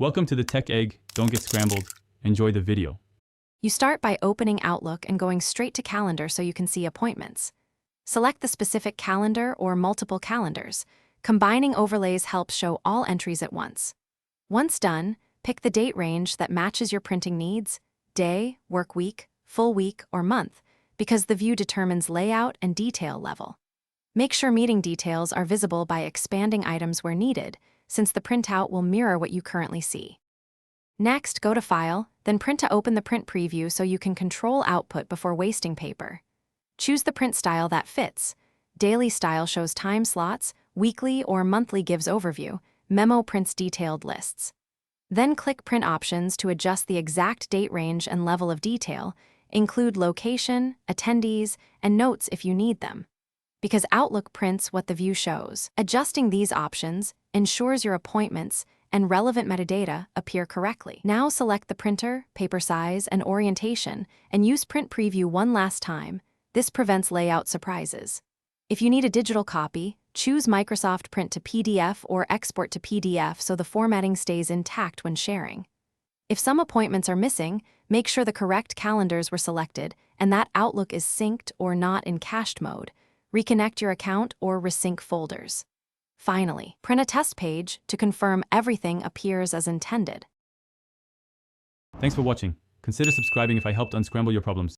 Welcome to the Tech Egg. Don't get scrambled. Enjoy the video. You start by opening Outlook and going straight to Calendar so you can see appointments. Select the specific calendar or multiple calendars. Combining overlays helps show all entries at once. Once done, pick the date range that matches your printing needs, day, work week, full week, or month, because the view determines layout and detail level. Make sure meeting details are visible by expanding items where needed, since the printout will mirror what you currently see. Next, go to File, then Print to open the print preview so you can control output before wasting paper. Choose the print style that fits. Daily style shows time slots, weekly or monthly gives overview, memo prints detailed lists. Then click Print Options to adjust the exact date range and level of detail, include location, attendees, and notes if you need them, because Outlook prints what the view shows. Adjusting these options ensures your appointments and relevant metadata appear correctly. Now select the printer, paper size, and orientation, and use Print Preview one last time. This prevents layout surprises. If you need a digital copy, choose Microsoft Print to PDF or Export to PDF so the formatting stays intact when sharing. If some appointments are missing, make sure the correct calendars were selected and that Outlook is synced or not in cached mode. Reconnect your account or resync folders. Finally, print a test page to confirm everything appears as intended. Thanks for watching. Consider subscribing if I helped unscramble your problems.